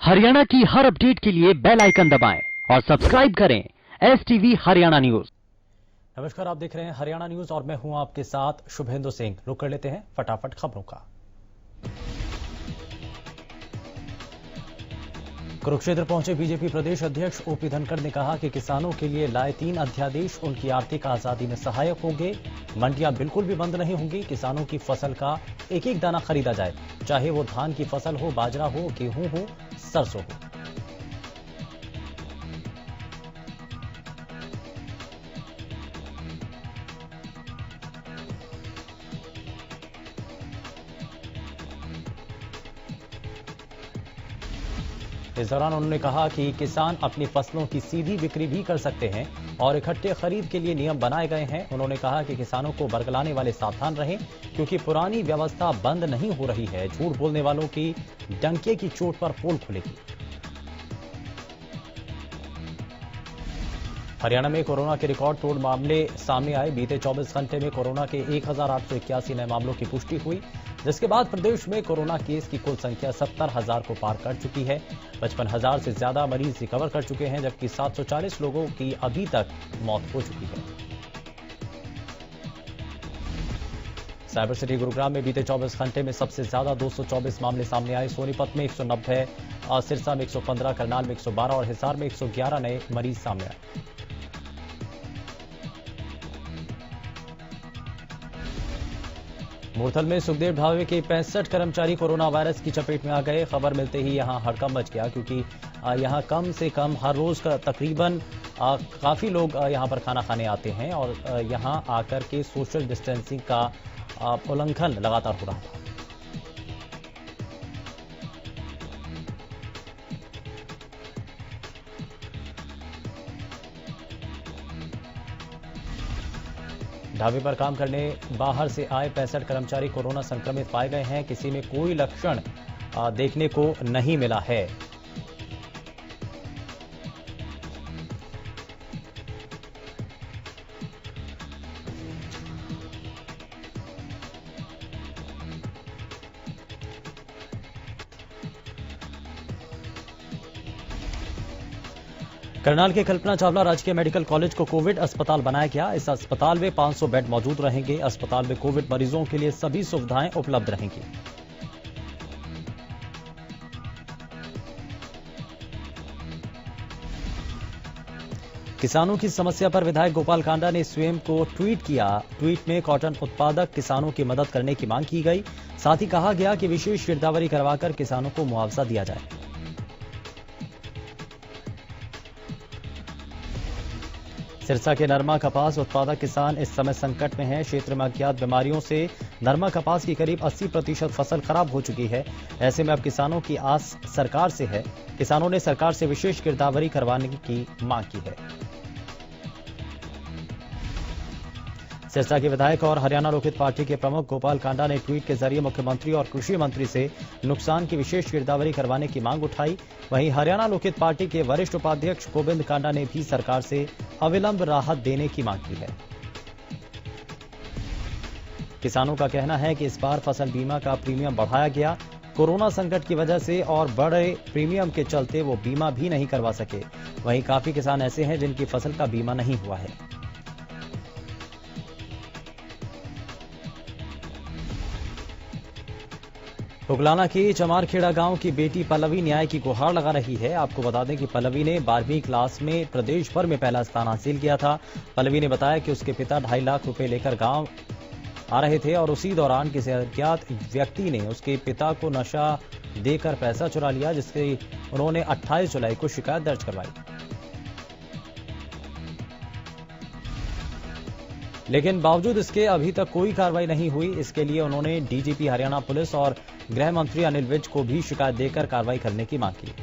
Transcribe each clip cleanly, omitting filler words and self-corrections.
हरियाणा की हर अपडेट के लिए बेल आइकन दबाएं और सब्सक्राइब करें STV हरियाणा न्यूज। नमस्कार, आप देख रहे हैं हरियाणा न्यूज और मैं हूं आपके साथ शुभेंदु सिंह। रुक कर लेते हैं फटाफट खबरों का। कुरुक्षेत्र पहुंचे बीजेपी प्रदेश अध्यक्ष ओपी धनखड़ ने कहा कि किसानों के लिए लाए 3 अध्यादेश उनकी आर्थिक आजादी में सहायक होंगे। मंडियां बिल्कुल भी बंद नहीं होंगी। किसानों की फसल का एक एक दाना खरीदा जाए, चाहे वो धान की फसल हो, बाजरा हो, गेहूं हो, सरसों हो। इस दौरान उन्होंने कहा कि किसान अपनी फसलों की सीधी बिक्री भी कर सकते हैं और इकट्ठे खरीद के लिए नियम बनाए गए हैं। उन्होंने कहा कि किसानों को बरगलाने वाले सावधान रहें, क्योंकि पुरानी व्यवस्था बंद नहीं हो रही है। झूठ बोलने वालों की डंके की चोट पर पोल खुलेगी। हरियाणा में कोरोना के रिकॉर्ड तोड़ मामले सामने आए। बीते 24 घंटे में कोरोना के 1881 नए मामलों की पुष्टि हुई, जिसके बाद प्रदेश में कोरोना केस की कुल संख्या 70,000 को पार कर चुकी है। 55,000 से ज्यादा मरीज रिकवर कर चुके हैं, जबकि 740 लोगों की अभी तक मौत हो चुकी है। साइबर सिटी गुरुग्राम में बीते 24 घंटे में सबसे ज्यादा 224 मामले सामने आए। सोनीपत में 190, सिरसा में 115, करनाल में 112 और हिसार में 111 नए मरीज सामने आए। मूर्थल में सुखदेव ढाबे के 65 कर्मचारी कोरोना वायरस की चपेट में आ गए। खबर मिलते ही यहां हड़कंप मच गया, क्योंकि यहां कम से कम हर रोज का तकरीबन काफी लोग यहां पर खाना खाने आते हैं और यहां आकर के सोशल डिस्टेंसिंग का उल्लंघन लगातार हो रहा था। ढाबे पर काम करने बाहर से आए 65 कर्मचारी कोरोना संक्रमित पाए गए हैं। किसी में कोई लक्षण देखने को नहीं मिला है। करनाल के कल्पना चावला राजकीय मेडिकल कॉलेज को कोविड अस्पताल बनाया गया। इस अस्पताल में 500 बेड मौजूद रहेंगे। अस्पताल में कोविड मरीजों के लिए सभी सुविधाएं उपलब्ध रहेंगी। किसानों की समस्या पर विधायक गोपाल कांडा ने स्वयं को ट्वीट किया। ट्वीट में कॉटन उत्पादक किसानों की मदद करने की मांग की गई। साथ ही कहा गया कि विशेष गिरदावरी करवाकर किसानों को मुआवजा दिया जाए। सिरसा के नरमा कपास उत्पादक किसान इस समय संकट में हैं। क्षेत्र में अज्ञात बीमारियों से नरमा कपास की करीब 80% फसल खराब हो चुकी है। ऐसे में अब किसानों की आस सरकार से है। किसानों ने सरकार से विशेष गिरदावरी करवाने की मांग की है। सिरसा के विधायक और हरियाणा लोकहित पार्टी के प्रमुख गोपाल कांडा ने ट्वीट के जरिए मुख्यमंत्री और कृषि मंत्री से नुकसान की विशेष गिरदावरी करवाने की मांग उठाई। वहीं हरियाणा लोकहित पार्टी के वरिष्ठ उपाध्यक्ष गोविंद कांडा ने भी सरकार से अविलंब राहत देने की मांग की है। किसानों का कहना है कि इस बार फसल बीमा का प्रीमियम बढ़ाया गया। कोरोना संकट की वजह से और बड़े प्रीमियम के चलते वो बीमा भी नहीं करवा सके। वहीं काफी किसान ऐसे हैं जिनकी फसल का बीमा नहीं हुआ है। उगलाना के चमारखेड़ा गांव की बेटी पल्लवी न्याय की गुहार लगा रही है। आपको बता दें कि पल्लवी ने 12वीं क्लास में प्रदेश भर में पहला स्थान हासिल किया था। पल्लवी ने बताया कि उसके पिता 2.5 लाख रुपए लेकर गांव आ रहे थे और उसी दौरान किसी अज्ञात व्यक्ति ने उसके पिता को नशा देकर पैसा चुरा लिया, जिससे उन्होंने 28 जुलाई को शिकायत दर्ज करवाई। लेकिन बावजूद इसके अभी तक कोई कार्रवाई नहीं हुई। इसके लिए उन्होंने डीजीपी हरियाणा पुलिस और गृह मंत्री अनिल विज को भी शिकायत देकर कार्रवाई करने की मांग की।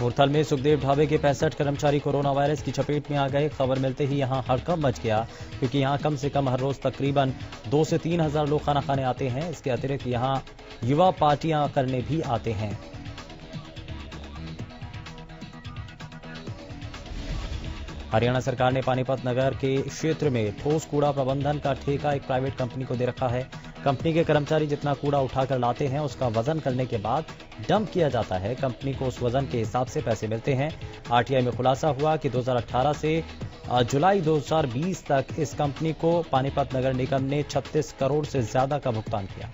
मूर्थल में सुखदेव ढाबे के 65 कर्मचारी कोरोना वायरस की चपेट में आ गए। खबर मिलते ही यहां हड़कंप मच गया, क्योंकि यहां कम से कम हर रोज तकरीबन 2 से 3 हजार लोग खाना खाने आते हैं। इसके अतिरिक्त यहां युवा पार्टियां करने भी आते हैं। हरियाणा सरकार ने पानीपत नगर के क्षेत्र में ठोस कूड़ा प्रबंधन का ठेका एक प्राइवेट कंपनी को दे रखा है। कंपनी के कर्मचारी जितना कूड़ा उठाकर लाते हैं उसका वजन करने के बाद डंप किया जाता है। कंपनी को उस वजन के हिसाब से पैसे मिलते हैं। आरटीआई में खुलासा हुआ कि 2018 से जुलाई 2020 तक इस कंपनी को पानीपत नगर निगम ने 36 करोड़ से ज्यादा का भुगतान किया।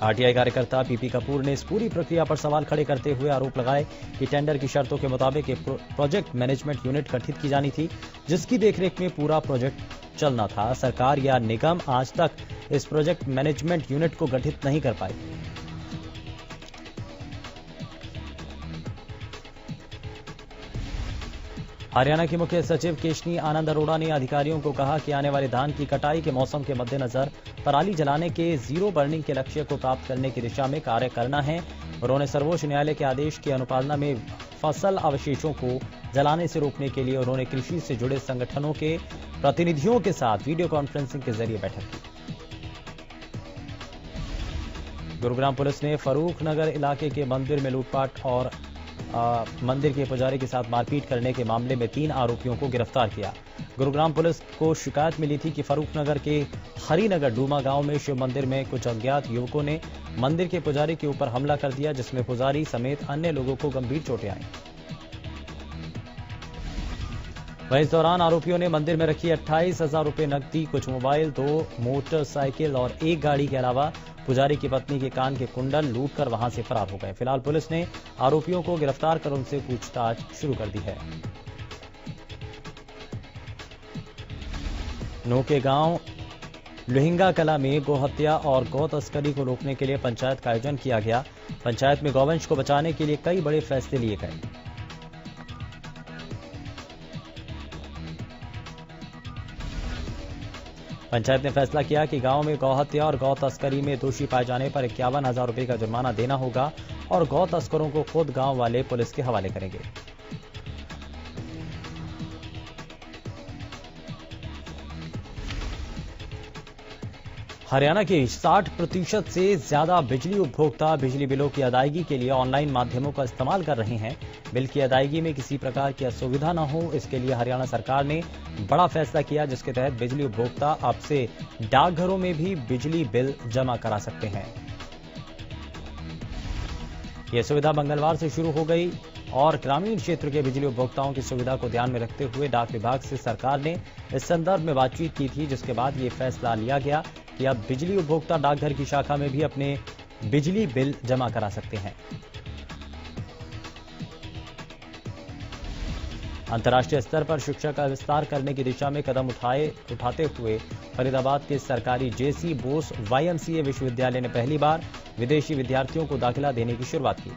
आरटीआई कार्यकर्ता पीपी कपूर ने इस पूरी प्रक्रिया पर सवाल खड़े करते हुए आरोप लगाए कि टेंडर की शर्तों के मुताबिक एक प्रोजेक्ट मैनेजमेंट यूनिट गठित की जानी थी, जिसकी देखरेख में पूरा प्रोजेक्ट चलना था। सरकार या निगम आज तक इस प्रोजेक्ट मैनेजमेंट यूनिट को गठित नहीं कर पाई। हरियाणा की मुख्य सचिव केशनी आनंद अरोड़ा ने अधिकारियों को कहा कि आने वाले धान की कटाई के मौसम के मद्देनजर पराली जलाने के जीरो बर्निंग के लक्ष्य को प्राप्त करने की दिशा में कार्य करना है। उन्होंने सर्वोच्च न्यायालय के आदेश की अनुपालना में फसल अवशेषों को जलाने से रोकने के लिए उन्होंने कृषि से जुड़े संगठनों के प्रतिनिधियों के साथ वीडियो कॉन्फ्रेंसिंग के जरिए बैठक की। गुरुग्राम पुलिस ने फरूख नगर इलाके के मंदिर में लूटपाट और मंदिर के पुजारी के साथ मारपीट करने के मामले में 3 आरोपियों को गिरफ्तार किया। गुरुग्राम पुलिस को शिकायत मिली थी कि फरूख नगर के हरिनगर डूमा गांव में शिव मंदिर में कुछ अज्ञात युवकों ने मंदिर के पुजारी के ऊपर हमला कर दिया, जिसमें पुजारी समेत अन्य लोगों को गंभीर चोटें आईं। वहीं इस दौरान आरोपियों ने मंदिर में रखी 28,000 रुपए नकदी, कुछ मोबाइल, 2 मोटरसाइकिल और 1 गाड़ी के अलावा पुजारी की पत्नी के कान के कुंडल लूटकर वहां से फरार हो गए। फिलहाल पुलिस ने आरोपियों को गिरफ्तार कर उनसे पूछताछ शुरू कर दी है। नोके गांव लुहिंगा कला में गोहत्या और गौ तस्करी को रोकने के लिए पंचायत का आयोजन किया गया। पंचायत में गौवंश को बचाने के लिए कई बड़े फैसले लिए गए। पंचायत ने फैसला किया कि गांव में गौहत्या और गौ तस्करी में दोषी पाए जाने पर 51,000 रुपए का जुर्माना देना होगा और गौ तस्करों को खुद गांव वाले पुलिस के हवाले करेंगे। हरियाणा के 60% से ज्यादा बिजली उपभोक्ता बिजली बिलों की अदायगी के लिए ऑनलाइन माध्यमों का इस्तेमाल कर रहे हैं। बिल की अदायगी में किसी प्रकार की असुविधा न हो, इसके लिए हरियाणा सरकार ने बड़ा फैसला किया, जिसके तहत बिजली उपभोक्ता अब से डाकघरों में भी बिजली बिल जमा करा सकते हैं। यह सुविधा मंगलवार से शुरू हो गई और ग्रामीण क्षेत्र के बिजली उपभोक्ताओं की सुविधा को ध्यान में रखते हुए डाक विभाग से सरकार ने इस संदर्भ में बातचीत की थी, जिसके बाद यह फैसला लिया गया कि अब बिजली उपभोक्ता डाकघर की शाखा में भी अपने बिजली बिल जमा करा सकते हैं। अंतर्राष्ट्रीय स्तर पर शिक्षा का विस्तार करने की दिशा में कदम उठाते हुए फरीदाबाद के सरकारी जेसी बोस YMCA विश्वविद्यालय ने पहली बार विदेशी विद्यार्थियों को दाखिला देने की शुरुआत की।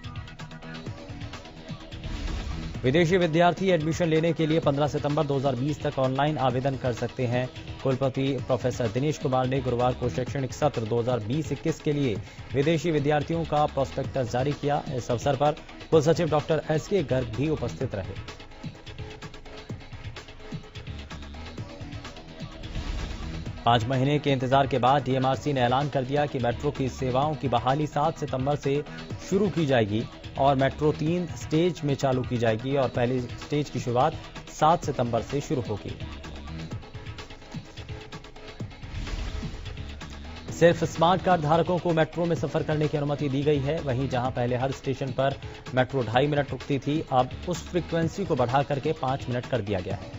विदेशी विद्यार्थी एडमिशन लेने के लिए 15 सितंबर 2020 तक ऑनलाइन आवेदन कर सकते हैं। कुलपति प्रोफेसर दिनेश कुमार ने गुरुवार को शैक्षणिक सत्र 2020-21 के लिए विदेशी विद्यार्थियों का प्रोस्पेक्टस जारी किया। इस अवसर पर कुल सचिव डॉक्टर SK गर्ग भी उपस्थित रहे। पांच महीने के इंतजार के बाद DMRC ने ऐलान कर दिया कि मेट्रो की सेवाओं की बहाली 7 सितंबर से शुरू की जाएगी और मेट्रो 3 स्टेज में चालू की जाएगी और पहले स्टेज की शुरुआत 7 सितंबर से शुरू होगी। सिर्फ स्मार्ट कार्ड धारकों को मेट्रो में सफर करने की अनुमति दी गई है। वहीं जहां पहले हर स्टेशन पर मेट्रो 2.5 मिनट रुकती थी, अब उस फ्रीक्वेंसी को बढ़ा करके 5 मिनट कर दिया गया है।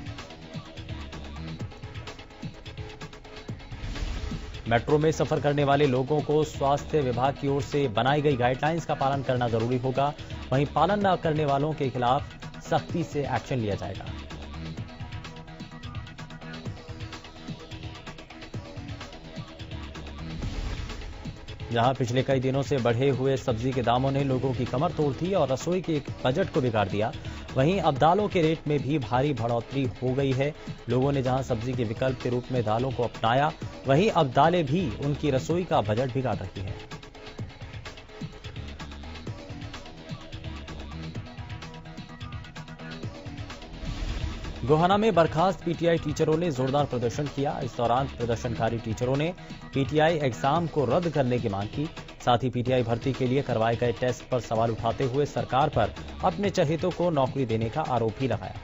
मेट्रो में सफर करने वाले लोगों को स्वास्थ्य विभाग की ओर से बनाई गई गाइडलाइंस का पालन करना जरूरी होगा। वहीं पालन न करने वालों के खिलाफ सख्ती से एक्शन लिया जाएगा। जहां पिछले कई दिनों से बढ़े हुए सब्जी के दामों ने लोगों की कमर तोड़ दी और रसोई के बजट को बिगाड़ दिया, वहीं अब दालों के रेट में भी भारी बढ़ोतरी हो गई है। लोगों ने जहां सब्जी के विकल्प के रूप में दालों को अपनाया, वहीं अब दालें भी उनकी रसोई का बजट बिगाड़ रही है। गोहाना में बर्खास्त पीटीआई टीचरों ने जोरदार प्रदर्शन किया। इस दौरान प्रदर्शनकारी टीचरों ने पीटीआई एग्जाम को रद्द करने की मांग की। साथ ही पीटीआई भर्ती के लिए करवाए गए टेस्ट पर सवाल उठाते हुए सरकार पर अपने चहेतों को नौकरी देने का आरोप भी लगाया।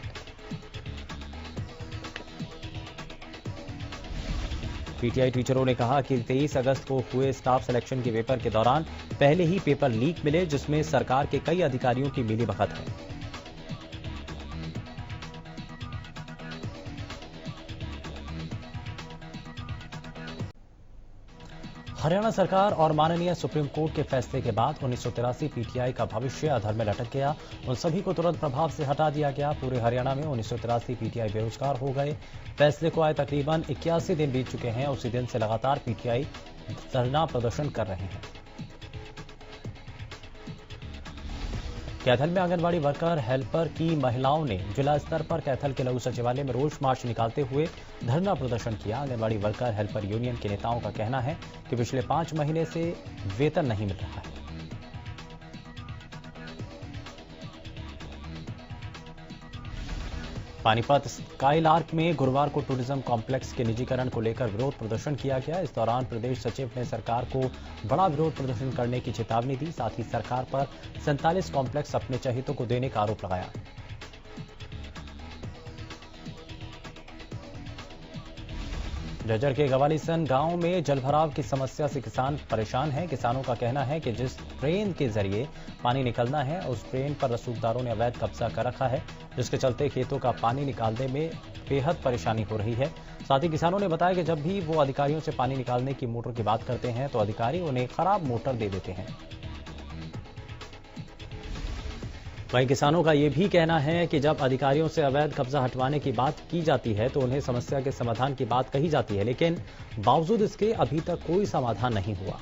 पीटीआई टीचरों ने कहा कि 23 अगस्त को हुए स्टाफ सिलेक्शन के पेपर के दौरान पहले ही पेपर लीक मिले, जिसमें सरकार के कई अधिकारियों की मिलीभगत है। हरियाणा सरकार और माननीय सुप्रीम कोर्ट के फैसले के बाद 1983 पीटीआई का भविष्य अधर में लटक गया। उन सभी को तुरंत प्रभाव से हटा दिया गया। पूरे हरियाणा में 1983 पीटीआई बेरोजगार हो गए। फैसले को आए तकरीबन 81 दिन बीत चुके हैं। उसी दिन से लगातार पीटीआई धरना प्रदर्शन कर रहे हैं। कैथल में आंगनबाड़ी वर्कर हेल्पर की महिलाओं ने जिला स्तर पर कैथल के लघु सचिवालय में रोष मार्च निकालते हुए धरना प्रदर्शन किया। आंगनबाड़ी वर्कर हेल्पर यूनियन के नेताओं का कहना है कि पिछले 5 महीने से वेतन नहीं मिल रहा है। पानीपत स्काईलार्क में गुरुवार को टूरिज्म कॉम्प्लेक्स के निजीकरण को लेकर विरोध प्रदर्शन किया गया। इस दौरान प्रदेश सचिव ने सरकार को बड़ा विरोध प्रदर्शन करने की चेतावनी दी। साथ ही सरकार पर 47 कॉम्प्लेक्स अपने चहेतों को देने का आरोप लगाया। झज्जर के गवालीसन गांव में जलभराव की समस्या से किसान परेशान हैं। किसानों का कहना है कि जिस ट्रेन के जरिए पानी निकलना है, उस ट्रेन पर रसूखदारों ने अवैध कब्जा कर रखा है, जिसके चलते खेतों का पानी निकालने में बेहद परेशानी हो रही है। साथ ही किसानों ने बताया कि जब भी वो अधिकारियों से पानी निकालने की मोटर की बात करते हैं तो अधिकारी उन्हें खराब मोटर दे देते हैं। वहीं किसानों का यह भी कहना है कि जब अधिकारियों से अवैध कब्जा हटवाने की बात की जाती है तो उन्हें समस्या के समाधान की बात कही जाती है, लेकिन बावजूद इसके अभी तक कोई समाधान नहीं हुआ।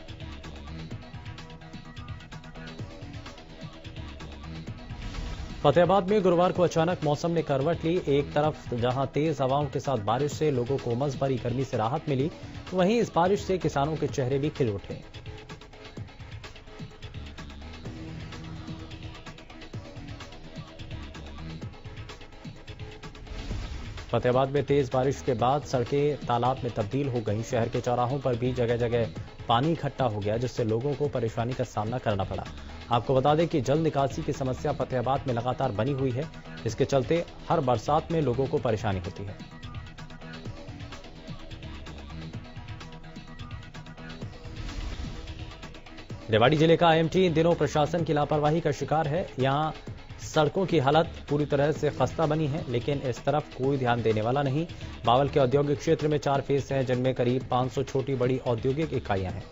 फतेहाबाद में गुरुवार को अचानक मौसम ने करवट ली। एक तरफ जहां तेज हवाओं के साथ बारिश से लोगों को उमस भरी गर्मी से राहत मिली, तो वहीं इस बारिश से किसानों के चेहरे भी खिल उठे। फतेहाबाद में तेज बारिश के बाद सड़कें तालाब में तब्दील हो गईं। शहर के चौराहों पर भी जगह जगह पानी इकट्ठा हो गया, जिससे लोगों को परेशानी का सामना करना पड़ा। आपको बता दें कि जल निकासी की समस्या फतेहाबाद में लगातार बनी हुई है। इसके चलते हर बरसात में लोगों को परेशानी होती है। रेवाड़ी जिले का आईएमटी इन दिनों प्रशासन की लापरवाही का शिकार है। यहां सड़कों की हालत पूरी तरह से खस्ता बनी है, लेकिन इस तरफ कोई ध्यान देने वाला नहीं। बावल के औद्योगिक क्षेत्र में 4 फेज हैं, जिनमें करीब 500 छोटी बड़ी औद्योगिक इकाइयां हैं।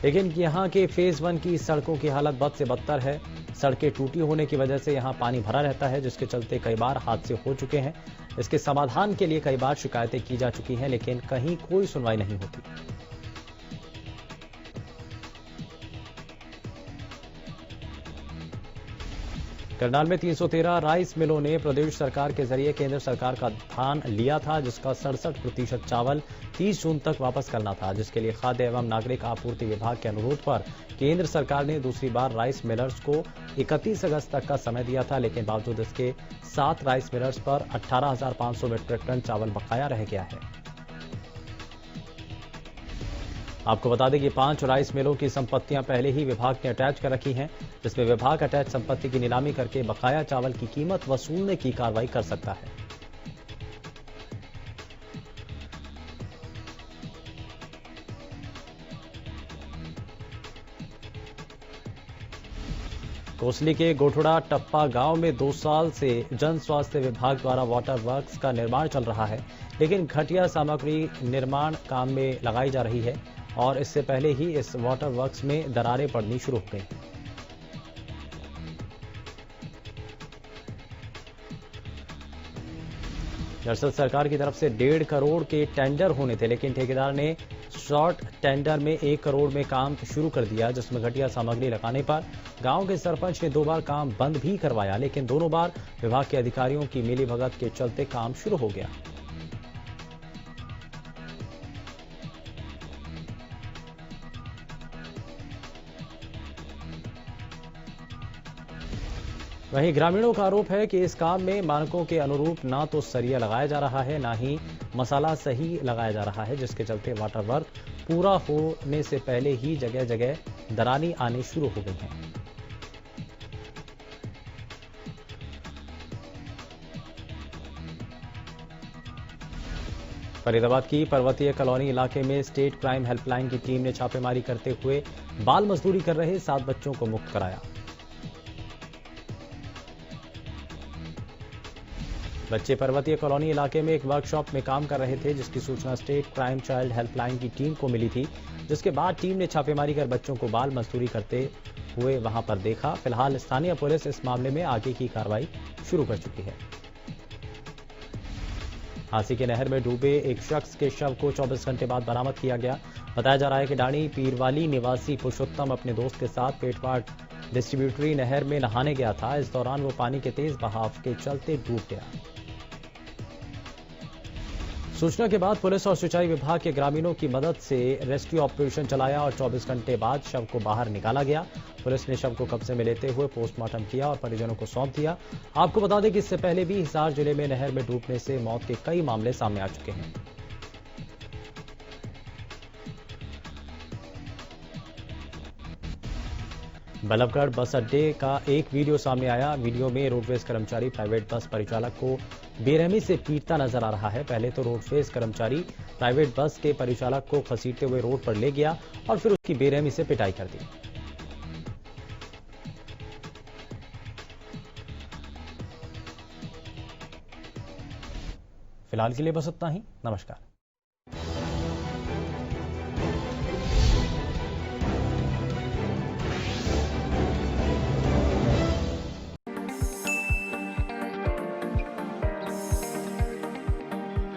लेकिन यहां के फेज 1 की सड़कों की हालत बद से बदतर है। सड़कें टूटी होने की वजह से यहां पानी भरा रहता है, जिसके चलते कई बार हादसे हो चुके हैं। इसके समाधान के लिए कई बार शिकायतें की जा चुकी हैं, लेकिन कहीं कोई सुनवाई नहीं होती। करनाल में 313 राइस मिलों ने प्रदेश सरकार के जरिए केंद्र सरकार का धान लिया था, जिसका 67% चावल 30 जून तक वापस करना था, जिसके लिए खाद्य एवं नागरिक आपूर्ति विभाग के अनुरोध पर केंद्र सरकार ने दूसरी बार राइस मिलर्स को 31 अगस्त तक का समय दिया था। लेकिन बावजूद इसके 7 राइस मिलर्स पर 18,500 मीट्रिक टन चावल बकाया रह गया है। आपको बता दें कि 5 राइस मिलों की संपत्तियां पहले ही विभाग ने अटैच कर रखी हैं, जिसमें विभाग अटैच संपत्ति की नीलामी करके बकाया चावल की कीमत वसूलने की कार्रवाई कर सकता है। कोसली के गोठड़ा टप्पा गांव में 2 साल से जन स्वास्थ्य विभाग द्वारा वाटर वर्क्स का निर्माण चल रहा है, लेकिन घटिया सामग्री निर्माण काम में लगाई जा रही है और इससे पहले ही इस वाटर वर्क्स में दरारें पड़नी शुरू हो गई। दरअसल सरकार की तरफ से 1.5 करोड़ के टेंडर होने थे, लेकिन ठेकेदार ने शॉर्ट टेंडर में 1 करोड़ में काम शुरू कर दिया, जिसमें घटिया सामग्री लगाने पर गांव के सरपंच ने 2 बार काम बंद भी करवाया, लेकिन दोनों बार विभाग के अधिकारियों की मिलीभगत के चलते काम शुरू हो गया। वहीं ग्रामीणों का आरोप है कि इस काम में मानकों के अनुरूप ना तो सरिया लगाया जा रहा है, ना ही मसाला सही लगाया जा रहा है, जिसके चलते वाटर वर्क पूरा होने से पहले ही जगह जगह दरारें आने शुरू हो गई हैं। फरीदाबाद की पर्वतीय कॉलोनी इलाके में स्टेट क्राइम हेल्पलाइन की टीम ने छापेमारी करते हुए बाल मजदूरी कर रहे 7 बच्चों को मुक्त कराया। बच्चे पर्वतीय कॉलोनी इलाके में एक वर्कशॉप में काम कर रहे थे, जिसकी सूचना स्टेट क्राइम चाइल्ड हेल्पलाइन की टीम को मिली थी, जिसके बाद टीम ने छापेमारी कर बच्चों को बाल मजदूरी करते हुए वहां पर देखा। फिलहाल स्थानीय पुलिस इस मामले में आगे की कार्रवाई शुरू कर चुकी है। हांसी के नहर में डूबे एक शख्स के शव को 24 घंटे बाद बरामद किया गया। बताया जा रहा है कि डाणी पीरवाली निवासी पुरुषोत्तम अपने दोस्त के साथ पेटवाट डिस्ट्रीब्यूटरी नहर में नहाने गया था। इस दौरान वो पानी के तेज बहाव के चलते डूब गया। सूचना के बाद पुलिस और सिंचाई विभाग के ग्रामीणों की मदद से रेस्क्यू ऑपरेशन चलाया और 24 घंटे बाद शव को बाहर निकाला गया। पुलिस ने शव को कब्जे में लेते हुए पोस्टमार्टम किया और परिजनों को सौंप दिया। आपको बता दें कि इससे पहले भी हिसार जिले में नहर में डूबने से मौत के कई मामले सामने आ चुके हैं। बल्लभगढ़ बस अड्डे का एक वीडियो सामने आया। वीडियो में रोडवेज कर्मचारी प्राइवेट बस परिचालक को बेरहमी से पीटता नजर आ रहा है। पहले तो रोडवेज कर्मचारी प्राइवेट बस के परिचालक को घसीटते हुए रोड पर ले गया और फिर उसकी बेरहमी से पिटाई कर दी। फिलहाल के लिए बस इतना ही। नमस्कार।